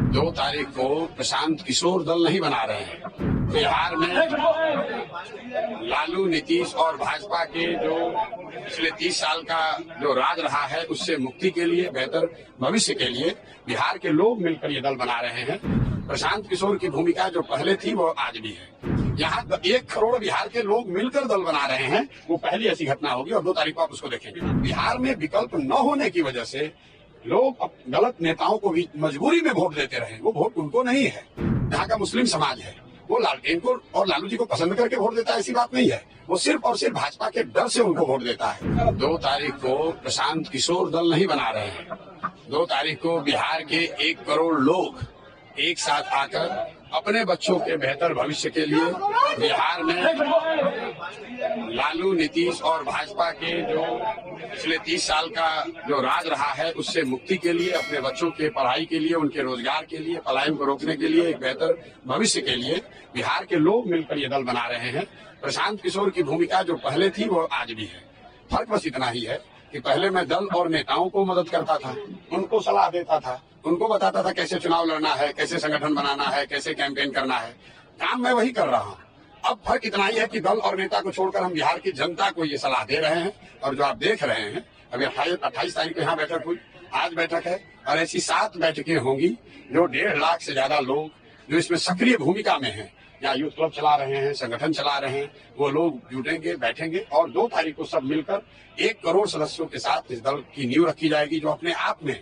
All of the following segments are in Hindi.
2 तारीख को प्रशांत किशोर दल नहीं बना रहे हैं। बिहार में लालू, नीतीश और भाजपा के जो पिछले 30 साल का जो राज रहा है उससे मुक्ति के लिए, बेहतर भविष्य के लिए बिहार के लोग मिलकर ये दल बना रहे हैं। प्रशांत किशोर की भूमिका जो पहले थी वो आज भी है। यहाँ 1 करोड़ बिहार के लोग मिलकर दल बना रहे हैं, वो पहली ऐसी घटना होगी और 2 तारीख को आप उसको देखेंगे। बिहार में विकल्प न होने की वजह से लोग गलत नेताओं को भी मजबूरी में वोट देते रहे। वो वोट उनको नहीं है। यहाँ का मुस्लिम समाज है, वो लालटेन को और लालू जी को पसंद करके वोट देता है, ऐसी बात नहीं है। वो सिर्फ और सिर्फ भाजपा के डर से उनको वोट देता है। 2 तारीख को प्रशांत किशोर दल नहीं बना रहे हैं। 2 तारीख को बिहार के 1 करोड़ लोग एक साथ आकर अपने बच्चों के बेहतर भविष्य के लिए बिहार में लालू, नीतीश और भाजपा के जो पिछले 30 साल का जो राज रहा है उससे मुक्ति के लिए, अपने बच्चों के पढ़ाई के लिए, उनके रोजगार के लिए, पलायन को रोकने के लिए, एक बेहतर भविष्य के लिए बिहार के लोग मिलकर ये दल बना रहे हैं। प्रशांत किशोर की भूमिका जो पहले थी वो आज भी है। फर्क बस इतना ही है कि पहले मैं दल और नेताओं को मदद करता था, उनको सलाह देता था, उनको बताता था कैसे चुनाव लड़ना है, कैसे संगठन बनाना है, कैसे कैंपेन करना है। काम मैं वही कर रहा हूँ। अब फर्क इतना ही है कि दल और नेता को छोड़कर हम बिहार की जनता को ये सलाह दे रहे हैं। और जो आप देख रहे हैं, अभी 28 तारीख को यहाँ बैठक हुई, आज बैठक है और ऐसी 7 बैठकें होंगी जो 1.5 लाख से ज्यादा लोग जो इसमें सक्रिय भूमिका में हैं, या यूथ क्लब चला रहे हैं, संगठन चला रहे हैं, वो लोग जुटेंगे, बैठेंगे और 2 तारीख को सब मिलकर 1 करोड़ सदस्यों के साथ इस दल की नींव रखी जाएगी, जो अपने आप में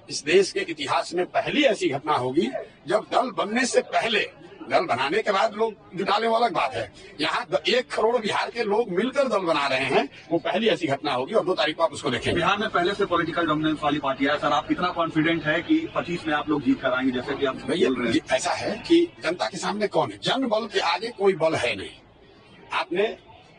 इस देश के इतिहास में पहली ऐसी घटना होगी जब दल बनने से पहले, दल बनाने के बाद लोग जुटाने वाला बात है। यहाँ 1 करोड़ बिहार के लोग मिलकर दल बना रहे हैं, वो पहली ऐसी घटना होगी और 2 तारीख को आप उसको देखेंगे। बिहार में पहले से पॉलिटिकल डोमिनेंस वाली पार्टी है सर, आप कितना कॉन्फिडेंट है कि 25 में आप लोग जीत कर आएंगे, जैसे कि आप बोल रहे हैं? ऐसा है कि जनता के सामने कौन है? जन बल के आगे कोई बल है नहीं। आपने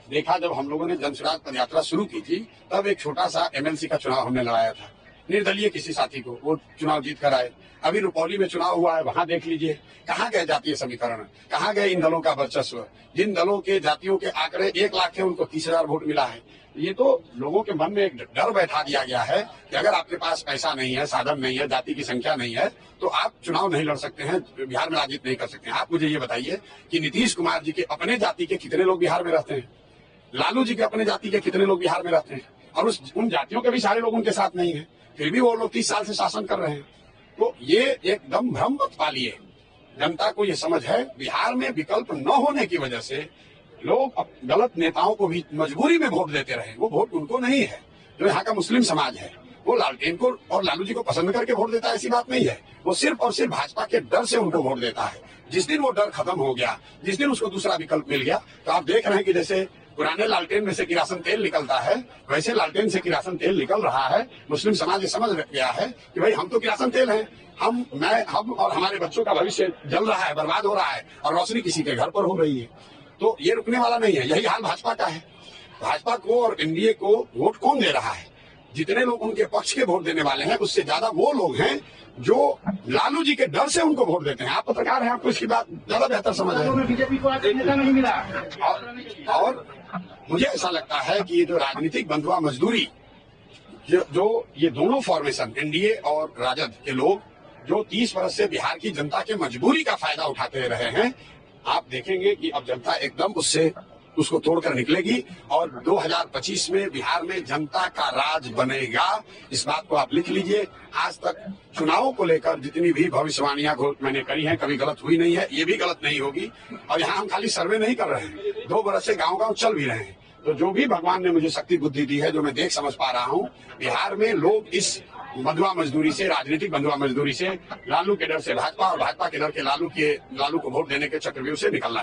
देखा जब हम लोगों ने जनसुराज पद यात्रा शुरू की थी, तब एक छोटा सा MLC का चुनाव हमने लड़ाया था, निर्दलीय किसी साथी को, वो चुनाव जीत कर आए। अभी रुपौली में चुनाव हुआ है, वहां देख लीजिए कहाँ गए जातीय समीकरण, कहाँ गए इन दलों का वर्चस्व। जिन दलों के जातियों के आंकड़े 1 लाख थे, उनको 30,000 वोट मिला है। ये तो लोगों के मन में एक डर बैठा दिया गया है कि अगर आपके पास पैसा नहीं है, साधन नहीं है, जाति की संख्या नहीं है, तो आप चुनाव नहीं लड़ सकते हैं, बिहार में राजनीति नहीं कर सकते हैं। आप मुझे ये बताइए कि नीतीश कुमार जी के अपने जाति के कितने लोग बिहार में रहते हैं? लालू जी के अपने जाति के कितने लोग बिहार में रहते हैं? और उन जातियों के भी सारे लोग उनके साथ नहीं है, फिर भी वो लोग 30 साल से शासन कर रहे हैं। तो ये एकदम भ्रम मत पालिए। जनता को ये समझ है, बिहार में विकल्प न होने की वजह से लोग गलत नेताओं को भी मजबूरी में वोट देते रहे। वो वोट उनको नहीं है। जो यहाँ का मुस्लिम समाज है, वो लालटेन को और लालू जी को पसंद करके वोट देता है, ऐसी बात नहीं है। वो सिर्फ और सिर्फ भाजपा के डर से उनको वोट देता है। जिस दिन वो डर खत्म हो गया, जिस दिन उसको दूसरा विकल्प मिल गया, तो आप देख रहे हैं कि जैसे पुराने लालटेन में से किरासन तेल निकलता है, वैसे लालटेन से किरासन तेल निकल रहा है। मुस्लिम समाज ये समझ गया है कि भाई हम तो किरासन तेल हैं, हम और हमारे बच्चों का भविष्य जल रहा है, बर्बाद हो रहा है और रोशनी किसी के घर पर हो रही है। तो ये रुकने वाला नहीं है। यही हाल भाजपा का है। भाजपा को और एनडीए को वोट कौन दे रहा है? जितने लोग उनके पक्ष के वोट देने वाले हैं, उससे ज्यादा वो लोग हैं जो लालू जी के डर से उनको वोट देते हैं। आप पत्रकार हैं, आपको इसकी बात ज्यादा बेहतर समझ है। बीजेपी को आज नेता नहीं मिला। और मुझे ऐसा लगता है कि ये जो राजनीतिक बंधुआ मजदूरी, जो ये दोनों फॉर्मेशन, एनडीए और राजद के लोग जो 30 वर्ष से बिहार की जनता के मजबूरी का फायदा उठाते रहे हैं, आप देखेंगे कि अब जनता एकदम उसको तोड़कर निकलेगी और 2025 में बिहार में जनता का राज बनेगा। इस बात को आप लिख लीजिए। आज तक चुनावों को लेकर जितनी भी भविष्यवाणियां मैंने करी हैं, कभी गलत हुई नहीं है, ये भी गलत नहीं होगी। और यहाँ हम खाली सर्वे नहीं कर रहे हैं, 2 बरस से गांव-गांव चल भी रहे हैं। तो जो भी भगवान ने मुझे शक्ति बुद्धि दी है, जो मैं देख समझ पा रहा हूँ, बिहार में लोग इस बंधुआ मजदूरी से, राजनीतिक बंधुआ मजदूरी से, लालू के डर से भाजपा और भाजपा के डर के लालू को वोट देने के चक्रव्यूह से निकलना